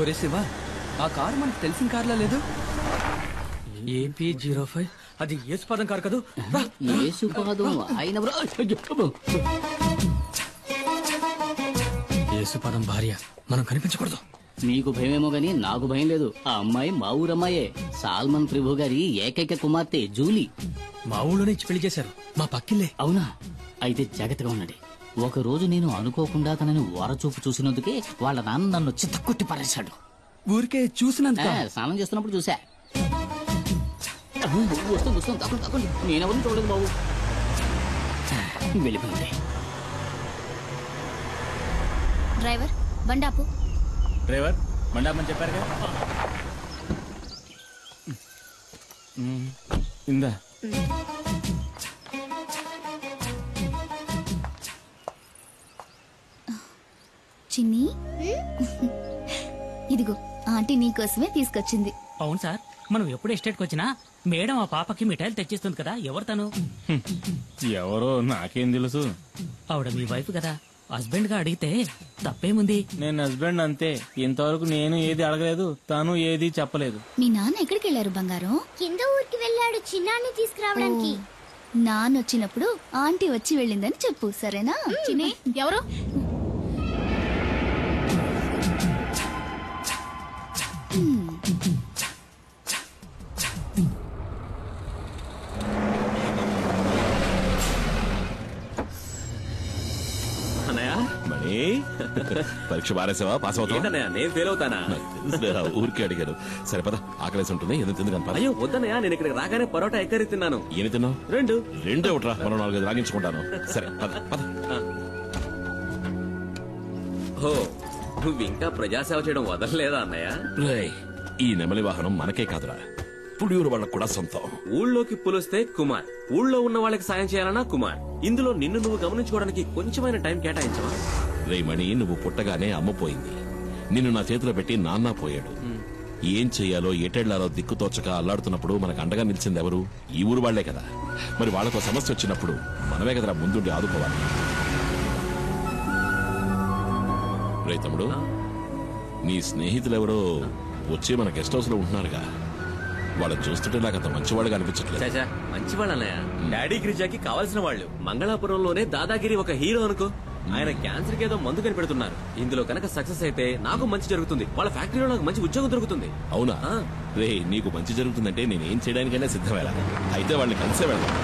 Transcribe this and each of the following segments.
ఒరే శివ, ఆ కారు మనకు తెలిసిన కార్లా లేదు. AP05 అది యేసుపాదం కారు కదూ. యేసుపాదం భార్య, మనం కనిపించకూడదు. నీకు భయమేమో గాని నాకు భయం లేదు. ఆ అమ్మాయి మా ఊరమ్మాయే, సాల్మన్ ప్రభు గారి ఏకైక కుమార్తె జూలీ. మా ఊళ్ళోనే ఇచ్చి పెళ్లి చేశారు, మా పక్కిల్లే. అవునా? అయితే జాగ్రత్తగా ఉండండి. ఒక రోజు నేను అనుకోకుండా తనని ఓరచూపు చూసినందుకే వాళ్ళ నాన్న నన్ను చిత్తకొట్టి పారేశాడు. ఊరికే చూసినందుక? స్నానం చేస్తున్నప్పుడు చూసా. వస్తుంది తప్పండి. నేనెవరిని చూడలేదు బాబు. వెళ్ళిపోయింది. డ్రైవర్ బండాపు. డ్రైవర్ బండాపని చెప్పారు కదా. ఇందా చిన్ని, ఇదిగో ఆంటీ నీకోసమే తీసుకొచ్చింది. అవును సార్, మనం ఎప్పుడు ఎస్టేట్కి వచ్చినా మేడం ఆ పాపకి మిఠాయిలు తెచ్చిస్తుంది కదా. ఎవరు తను? ఎవరో నాకేం తెలుసు. ఆవిడ మీ వైఫ్ కదా. హస్బెండ్ గా అడిగితే తప్పేముంది? నేను హస్బెండ్ అంతే. ఇంతవరకు నేను ఏది అడగలేదు, తను ఏది చెప్పలేదు. మీ నాన్న ఎక్కడికి వెళ్ళారు బంగారం? కింద ఊరికి వెళ్ళాడు చిన్నాన్ని తీసుకురావడానికి. నాన్న వచ్చినప్పుడు ఆంటీ వచ్చి వెళ్ళిందని చెప్పు, సరేనా? చిన్ని, ఎవరు? పరీక్ష బారేసావా? పాస్ అవుతా? నేను ఫెయిల్ అవుతానా? ఊరికే అడిగారు. సరే పద, ఆకలేసి ఉంటుంది. ఎందుకు తిందుకని? అయ్యో వద్దనయ్యా, నేను ఇక్కడికి రాగానే పరోటా ఎక్కరి తిన్నాను. ఏమి తిన్నావు? రెండు ఒకట్రా, మరో 4 రాగించుకుంటాను. సరే పద పద. ఓ, నువ్వు ఇంకా ప్రజాసేవ చేయడం వదలలేదా అన్నయ్య? ఈ నెమలి వాహనం మనకే కాదురా, పుడియూరు వాళ్ళకు కూడా సొంతం. ఊళ్ళోకి పులిస్తే కుమార్, ఊళ్ళో ఉన్న వాళ్ళకి సాయం చేయాలన్నా కుమార్. ఇందులో నిన్ను నువ్వు గమనించుకోవడానికి కొంచెమైన టైం కేటాయించవా? రేమణి, నువ్వు పుట్టగానే అమ్మ పోయింది. నిన్ను నా చేతిలో పెట్టి నాన్న పోయాడు. ఏం చెయ్యాలో ఎటెళ్లాలో దిక్కుతోచక అల్లాడుతున్నప్పుడు మనకు అండగా నిలిచింది ఎవరు? ఈ ఊరు వాళ్లే కదా. మరి వాళ్లకు సమస్య వచ్చినప్పుడు మనమే కదరా ముందుండి ఆదుకోవాలి. రే తమ్ముడు, నీ స్నేహితులెవరో వచ్చి మన గెస్ట్ హౌస్ లో ఉంటున్నారుగా. వాళ్ళని చూస్తుంటే నాకు అంత మంచివాళ్ళుగా అనిపించట్లేదు. మంచివాళ్ళు అన్నయ్య, డాడీ గిరిజాకి కావాల్సిన వాళ్ళు. మంగళాపురంలోనే దాదాగిరి ఒక హీరో అనుకో. ఆయన క్యాన్సర్ కి ఏదో మందు కనిపెడుతున్నారు. ఇందులో కనుక సక్సెస్ అయితే నాకు మంచి జరుగుతుంది, వాళ్ళ ఫ్యాక్టరీలో నాకు మంచి ఉద్యోగం దొరుకుతుంది. అవునా? రే, నీకు మంచి జరుగుతుందంటే నేనేం చేయడానికైనా సిద్ధమేలా. అయితే వాళ్ళని కలిసే వెళ్దాం.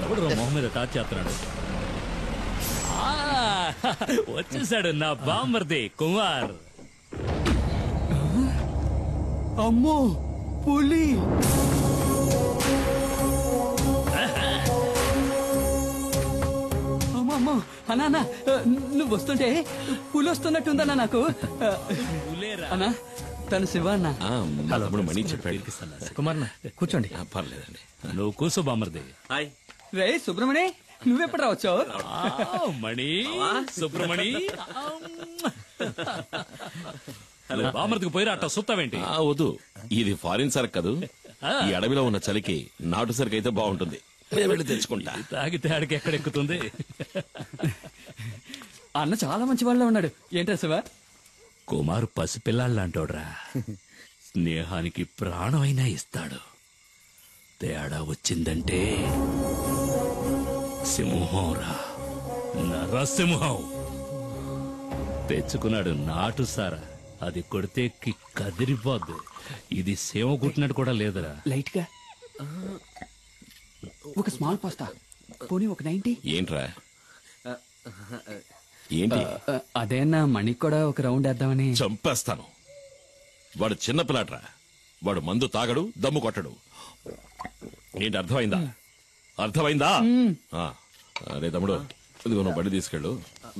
ఎవడు మొహం మీద టాచ్ చేస్తున్నాడు? వచ్చేసాడు నా బామ్మర్ది కుమార్. అమ్మో, పులి! అమ్మో అన్నా, నువ్వు వస్తుంటే పులి వస్తున్నట్టుందన్నా నాకు. అన్నా, తను శివ అన్న. తమ్ముడు మణి చెప్పాడు. కుమార్ కూర్చోండి. పర్లేదండి, నువ్వు కూర్చో బామ్మర్ది. రే సుబ్రమణి, నువ్వెప్పుడు రావచ్చావు? మణి, సుబ్రమణి, బామ్మర్దికి పోయిరా అట్ట సుత్తావేంటి? వద్దు, ఇది ఫారిన్ సరుకు కదూ. ఈ అడవిలో ఉన్న చలికి నాటు సరుకు అయితే బాగుంటుంది. వెళ్ళి తెచ్చుకుంటా. తాగితే ఆడికి ఎక్కడెక్కుతుంది? అన్న చాలా మంచి వాళ్ళ ఉన్నాడు. ఏంటా శివ? కుమార్ పసిపిల్లాళ్ళంటోడ్రా, స్నేహానికి ప్రాణమైనా ఇస్తాడు. తేడా వచ్చిందంటే సింహంరా, నరసింహం. తెచ్చుకున్నాడు నాటు సారా, అది కొడితే కదిరిపోద్దు. ఇది సేవ కుట్టినట్టు కూడా లేదురా. లైట్ గా ఒక స్మాల్ పాస్తా, పోనీ ఒక 90. ఏంట్రా? ఏంటి? అదేనా మణికి కూడా ఒక రౌండ్ వేద్దామని. చంపేస్తాను. వాడు చిన్న పిల్లాడ్రా, వాడు మందు తాగడు, దమ్ము కొట్టడు. ఏంటి అర్థమైందా? అర్థమైందా? అరే తమ్ముడు, ఇదిగో నువ్వు బండి తీసుకెళ్ళు.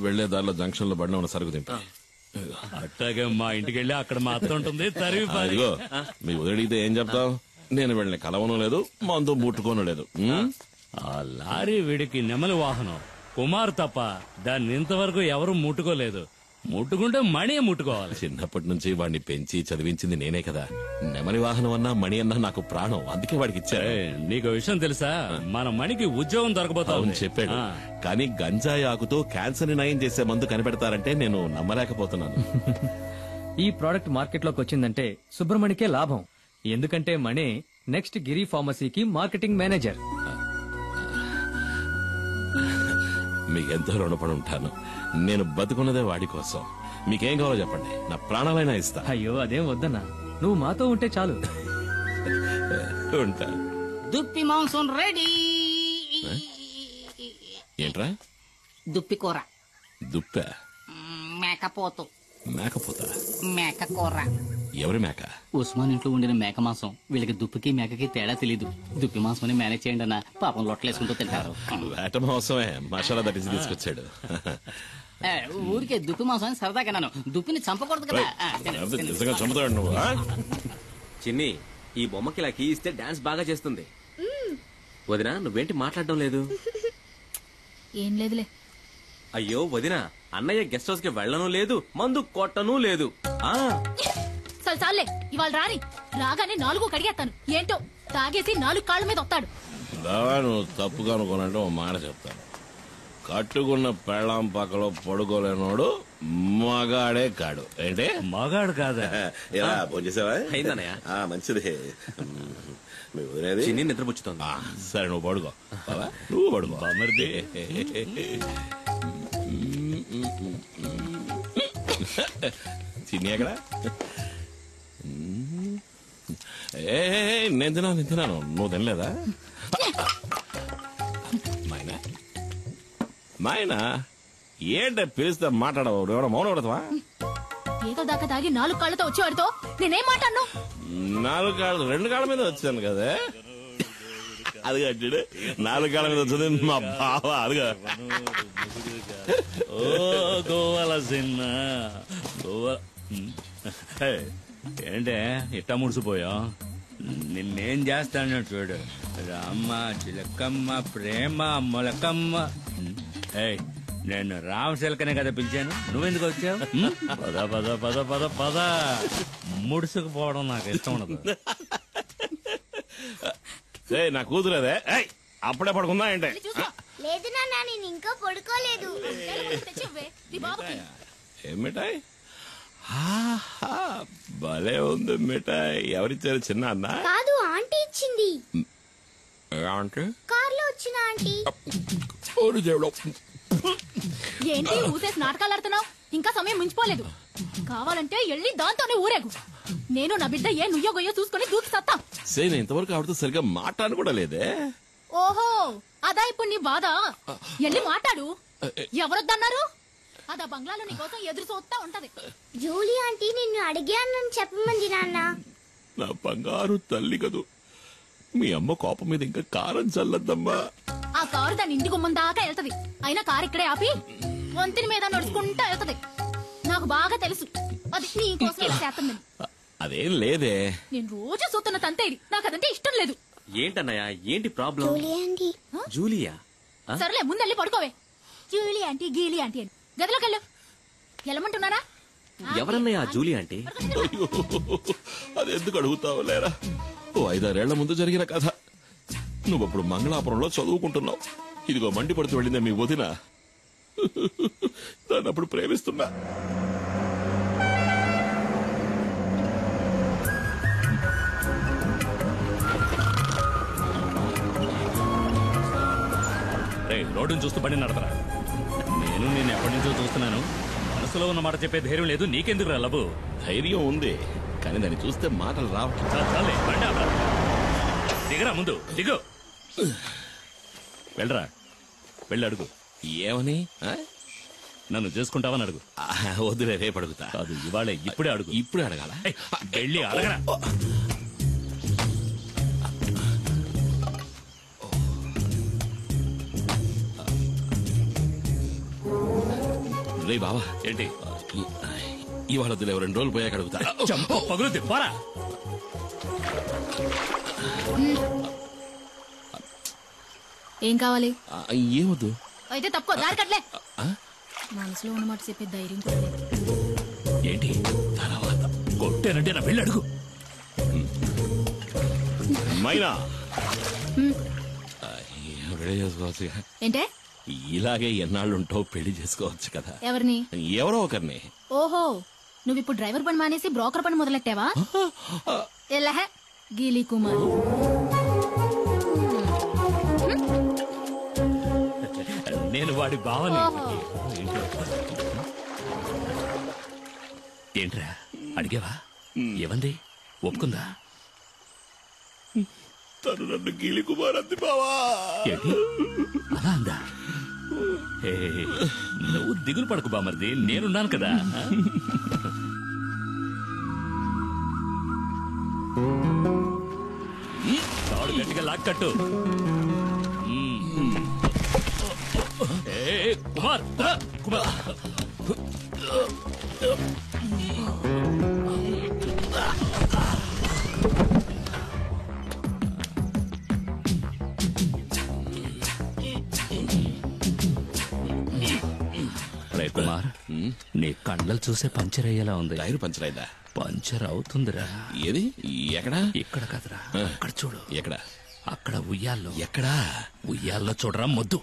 వెళ్లే దారిలో జంక్షన్ లో బండి ఉన్న సరుకు తింటా. అట్టాగే మా ఇంటికి వెళ్ళి అక్కడ మా అత్త ఉంటుంది. ఇదిగో మీ వదిలితే ఏం చెప్తావు? నేను వెళ్ళిన కలవను లేదు, మందు ముట్టుకోను లేదు. ఆ లారీ వీడికి నెమలి వాహనం. కుమార్ తప్ప దాన్ని ఇంతవరకు ఎవరు ముట్టుకోలేదు. ముట్టుకుంటే మణి ముట్టుకోవాలి. చిన్నప్పటి నుంచి వాడిని పెంచి చదివించింది నేనే కదా. నెమలి వాహనం అన్నా మణి అన్నా నాకు ప్రాణం, అందుకే వాడికి ఇచ్చా. నీకు విషయం తెలుసా, మన మణికి ఉద్యోగం దొరకబోతా అవును చెప్పాడు, కానీ గంజాయి ఆకుతో క్యాన్సర్ ని నయం చేసే మందు కనిపెడతారంటే నేను నమ్మలేకపోతున్నాను. ఈ ప్రోడక్ట్ మార్కెట్ లోకి వచ్చిందంటే సుబ్రమణికే లాభం. ఎందుకంటే మణి నెక్స్ట్ గిరి ఫార్మసీకి మార్కెటింగ్ మేనేజర్. మీకెంతో రుణపడి ఉంటాను. నేను బతుకున్నదే వాడి కోసం. మీకేం కావాలో చెప్పండి, నా ప్రాణాలైనా ఇస్తా. అయ్యో అదేం వద్దన్నా, నువ్వు మాతో ఉంటే చాలు. ఉంటా. దుప్పి మాంసం రెడీ. ఏంట్రా? దుప్పి కూర. దుప్ప? మేకపోతు. మేకపోతా? మేక కూర. ఎవరి మేక? ఉస్మాన్ ఇంట్లో ఉండిన మేక మాంసం. వీళ్ళకి దుప్పికి మేకకి తేడా తెలీదు. దుప్పి మాంసం మేనేజ్ చేయండి అన్న, పాపం లొట్టలేసుకుంటూ తింటారు. వేట మాంసమే, మసాలా దట్టించి తీసుకొచ్చాడు. ఊరికే దుప్పి మాంసం సరదాగా నన్ను దుప్పిని చంపకూడదు కదా. నిజంగా చంపుతాడు నువ్వు. చిన్ని, ఈ బొమ్మకి ఇలా కీ ఇస్తే డాన్స్ బాగా చేస్తుంది. వదినా, నువ్వేంటి మాట్లాడడం లేదు? ఏం లేదులే. అయ్యో వదినా, అన్నయ్య గెస్ట్ హౌస్ కి వెళ్ళను లేదు, మందు కొట్టను లేదు. చాలే, ఇవాళ రాని రాగానే 4 కడిగేస్తాను. ఏంటో తాగేసి 4 కాళ్ళ మీద వస్తాడు. నువ్వు తప్పుగా అనుకోనంటే ఓ మాట చెప్తాను. కట్టుకున్న పెళ్ళాం పక్కలో పడుకోలేనోడు మగాడే కాడు. ఏంటి? మగాడు కాదా? ఇలా ఫోన్ చేసావా? అయిందన్నయ్య. మంచిది. మీ వదిలేది చిన్ని నిద్రపుచ్చుతోంది. సరే నువ్వు పడుకో. నువ్వు పడుకో. మరిది చిన్ని ఎక్కడ? నేను తిన్నాను, నువ్వు తినలేదా? మైనా మైనా ఏంట పిలిస్తే మాట్లాడవు? ఎవడో మౌనం పడతావా? ఏదో దాకా తాగి 4 కాళ్ళతో వచ్చేవాడితో నేనేం మాట్లాడను? 4 కాళ్ళు 2 కాళ్ళ మీద వచ్చాను కదా. అది కట్టాడు 4 కాళ్ళ మీద వచ్చింది మా బావ. అదిగా ఓ గోవాల సిన్న గోవా. ఏంటే ఇట్టా ముడిసిపోయా? నిన్నేం చేస్తాను చూడు. రామ్మ చిలకమ్మ ప్రేమ మొలకమ్మ. నేను రామశిలకనే కదా పిలిచాను, నువ్వెందుకు వచ్చావు? పద పద పద పద పద. ముడుసుకుపోవడం నాకు ఇష్టం ఉండదు. నా కూతురేదే, అప్పుడే పడుకుందా ఏంటే? లేదు నాన్న, నేను ఇంకా పడుకోలేదు. ఏం మిఠాయి? భలే ఉంది మిఠాయి. ఎవరిచ్చారు? చిన్న అన్న? కాదు, ఆంటీ ఇచ్చింది. ఆంటీ? కార్లో వచ్చిన ఆంటీ. ఏంటి ఊసేసి నాటకాలు ఆడుతున్నావు? ఇంకా సమయం మించిపోలేదు. కావాలంటే వెళ్ళి దాంతోనే ఊరేగు. నేను నా బిడ్డ ఏ నుయ్యో గొయ్యో చూసుకుని దూకి సత్తా. నేను ఇంతవరకు ఆవిడతో సరిగ్గా మాట్లాడను కూడా లేదే. ఓహో, అదా ఇప్పుడు నీ బాధ? వెళ్ళి మాట్లాడు. ఎవరొద్దన్నారు? అదా బంగ్లాలో నీ కోసం ఎదురు చూస్తా ఉంటది. జూలీ ఆంటీ నిన్ను అడిగానని చెప్పమంది నాన్న. నా బంగారు తల్లి కదూ. మీ అమ్మ కోపం మీద ఇంకా కారం చల్లద్దమ్మా. ఆ కారు దాని ఇంటి గుమ్మం దాకా వెళ్తది. అయినా కారు ఇక్కడే ఆపి వంతిని మీద నడుచుకుంటా వెళ్తది. నాకు బాగా తెలుసు అది నీ కోసం ఇలా చేస్తుందని. అదేం లేదే. నేను రోజు చూస్తున్న తంతే ఇది. నాకు అదంటే ఇష్టం లేదు. ఏంటన్నయ్య, ఏంటి ప్రాబ్లం? Julie aunty. జూలియా? సరేలే, ముందెళ్ళి పడుకోవే. జూలీ ఆంటీ గీలీ ఆంటీ అని గదిలోకి వెళ్ళు. వెళ్ళమంటున్నారా? ఎవరన్నయ్య జూలీ ఆంటీ? అది ఎందుకు అడుగుతావు లేరా? ఓ 5-6 ఏళ్ల ముందు జరిగిన కథ. నువ్వప్పుడు మంగళాపురంలో చదువుకుంటున్నావు. ఇదిగో మండిపడుతూ వెళ్ళిందే మీ వదిన. దాన్ని అప్పుడు ప్రేమిస్తున్నా. రోడ్డును చూస్తూ బండి నడపరా. నేను ఎప్పటి నుంచో చూస్తున్నాను. మనసులో ఉన్న మాట చెప్పే ధైర్యం లేదు. నీకెందుకు రా లబు? ధైర్యం ఉంది, కానీ దాన్ని చూస్తే మాటలు చాలే, బండి ఆపరా. దిగరా, ముందు దిగు. వెళ్ళరా, వెళ్ళి అడుగు. ఏమని? నన్ను చేసుకుంటావని అడుగు. వద్దులే, రేపు అడుగుతా. కాదు, ఇవాళే, ఇప్పుడే అడుగు. ఇప్పుడే అడగాల? వెళ్ళి అడగరా. రే బావా, ఏంటి? ఇవాళ వద్దులే, 2 రోజులు పోయాక అడుగుతా. పగులుద్ది, పోరా. ఏం కావాలి? ఏమొద్దు. అయితే తప్పుకో, దారి కట్లే. మనసులో ఉన్నమాట చెప్పే ధైర్యం కూడా లేదు. ఏంటి తర్వాత కొట్టానంటే నా పెళ్ళి అడుగు. మైనా రెడీ చేసుకోవచ్చు. ఏంటే ఇలాగే ఎన్నాళ్ళుంటావు, పెళ్లి చేసుకోవచ్చు కదా. ఎవరిని? ఎవరో ఒకరిని. ఓహో, నువ్వు ఇప్పుడు డ్రైవర్ పని మానేసి బ్రోకర్ పని మొదలెట్టావా? ఎలా గీలీ కుమార్. నేను వాడి భావని. ఏంట్రా అడిగావా? ఏమంది? ఒప్పుకుందా? తను నన్ను గీలి కుమార్ అంది బావా. ఏంటి అలా అందా? నువ్వు దిగులు పడకు బామర్ది, నేనున్నాను కదా. తాడు గట్టిగా లాక్కట్టు. కుమార్ కుమార్ కుమార్, నీ కళ్ళలు చూసే పంచర్ అయ్యేలా ఉంది. టైర్ పంచర్ అయిందా? పంచర్ అవుతుందిరా. ఏది? ఎక్కడా? ఇక్కడ కదరా, అక్కడ చూడు. ఎక్కడ? అక్కడ ఉయ్యాల్లో. ఎక్కడా? ఉయ్యాల్లో చూడరా మొద్దు.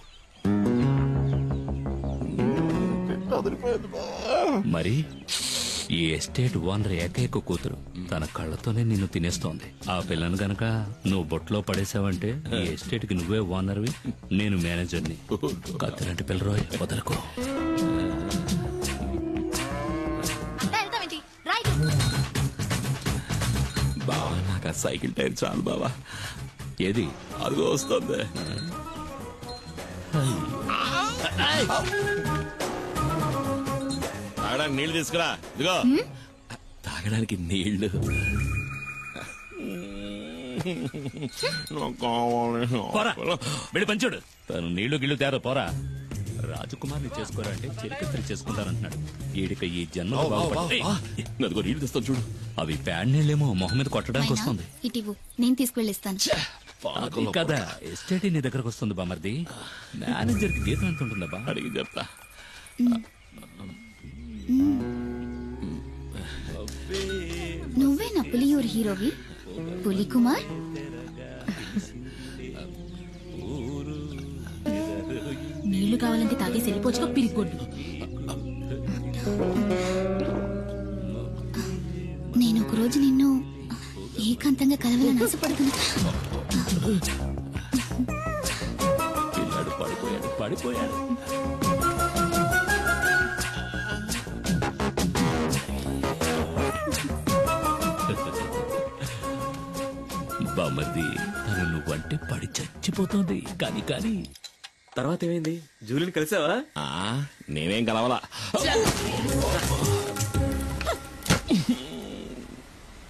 మరి ఈ ఎస్టేట్ ఓనర్ ఏకైక కూతురు తన కళ్ళతోనే నిన్ను తినేస్తోంది. ఆ పిల్లను గనక నువ్వు బొట్లో పడేసావంటే ఈ ఎస్టేట్ కి నువ్వే ఓనర్వి, నేను మేనేజర్ని. కత్తిలాంటి పిల్లరోయ్, వదలకు. బావా, నాకు ఆ సైకిల్ టైర్ చాలు బావా. ఏది? అదిగో వస్తుంది. తాగడానికి నీళ్లు తీసుకురా. ఇదిగో తాగడానికి నీళ్లు. వెళ్ళి పంచాడు. తను నీళ్లు గిళ్ళు తేరా పోరా. రాజకుమార్ని చేసుకోరా అంటే చిరకత్తరి చేసుకుంటానంటున్నాడు. ఈడిక ఈ జన్మ అదిగో నీళ్లు తెస్తాను చూడు. అవి ప్యాడ్ నీళ్ళేమో మొహం మీద కొట్టడానికి వస్తుంది. ఇటివు, నేను తీసుకువెళ్ళిస్తాను. కదా ఎస్టేట్ నీ దగ్గరకు వస్తుంది బామర్ది. మేనేజర్ కి జీతం ఎంత ఉంటుందా బా? అడిగి చెప్తా. నువ్వే నా పులియూరు హీరోవి, పులి కుమార్. నీళ్లు కావాలంటే తాగేసి వెళ్ళిపోవచ్చుగా పిరిగొడ్డు. నేను ఒక రోజు నిన్ను ఏకాంతంగా కలవాలని ఆశపడుతున్నా. పిల్లాడు పడిపోయాడు పడిపోయాడు. బామర్ది, తను నువ్వంటే పడి చచ్చిపోతుంది. కానీ కానీ తర్వాత ఏమైంది? జూలిని కలిసావా? నేనేం కలవాలా.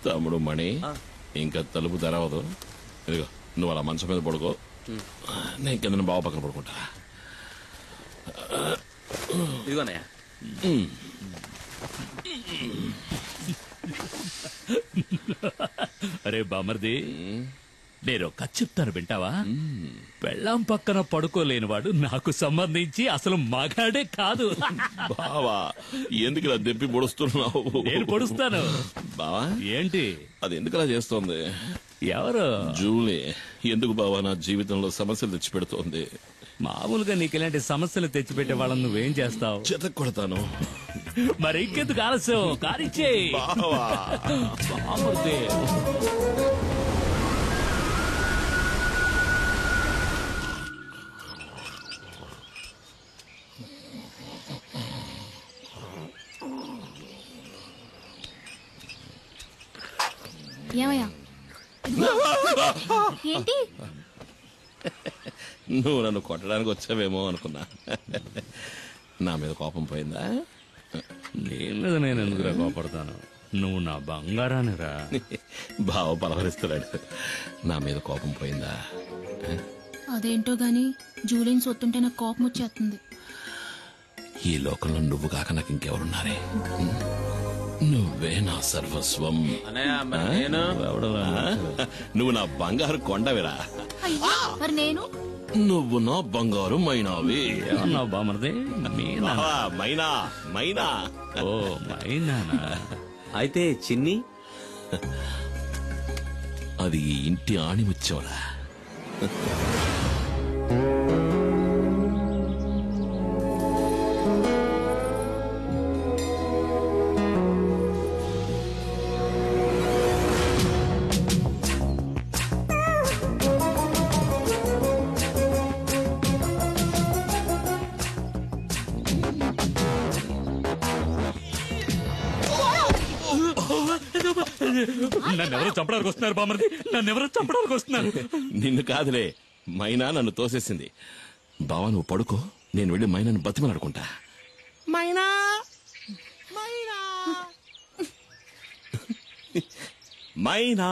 తమ్ముడు మణి, ఇంకా తలుపు తెరవదు. ఇదిగో నువ్వు అలా మంచం మీద పడుకో, నేను కింద బావ పక్కన పడుకుంటా. ఇదిగోనయ్యా. అరే బామర్ది, నేను కథ చెప్తాను వింటావా? పెళ్ళాం పక్కన పడుకోలేనివాడు నాకు సంబంధించి అసలు మగాడే కాదు. బావా, ఎందుకు ఇలా దెప్పి పొడుస్తున్నావు? నేను పొడుస్తాను బావా. ఏంటి అది? ఎందుకు అలా చేస్తోంది? ఎవరు? జూలీ. ఎందుకు బావా నా జీవితంలో సమస్యలు తెచ్చిపెడుతోంది? మామూలుగా నీకు ఇలాంటి సమస్యలు తెచ్చిపెట్టే వాళ్ళని నువ్వేం చేస్తావు? చెత్త కొడతాను. మరి ఇంకెందుకు ఆలస్యం? కానిచ్చే బామర్ది. ఏమయ్యా? ఏంటి? నువ్వు నన్ను కొట్టడానికి వచ్చావేమో అనుకున్నా. నా మీద కోపం పోయిందా? నేను ఎందుకురా కోపడతాను? నువ్వు నా బంగారాన్ని రా. బావ పలవరిస్తున్నాడు. నా మీద కోపం పోయిందా? అదేంటో గాని జూలిని సొత్తుంటే నాకు కోపం వచ్చేస్తుంది. ఈ లోకంలో నువ్వు కాక నాకు ఇంకెవరున్నారే? నువ్వే నా సర్వస్వం. నేను నువ్వు నా బంగారు కొండవిరా. అయ్యో, మరి నేను నువ్వు నా బంగారు మైనావి. ఏమన్నావు బామర్ది? మీనా? మైనా మైనా. ఓ మైనానా? అయితే చిన్ని అది ఈ ఇంటి ఆణిముత్యంరా. నన్నెవరో చంపడానికి వస్తున్నారు బామర్ది, నన్నెవరో చంపడానికి వస్తున్నారు. నిన్ను కాదులే, మైనా నన్ను తోసేసింది. బావా నువ్వు పడుకో, నేను వెళ్ళి మైనాను బతిమలాడుకుంటా. మైనా మైనా మైనా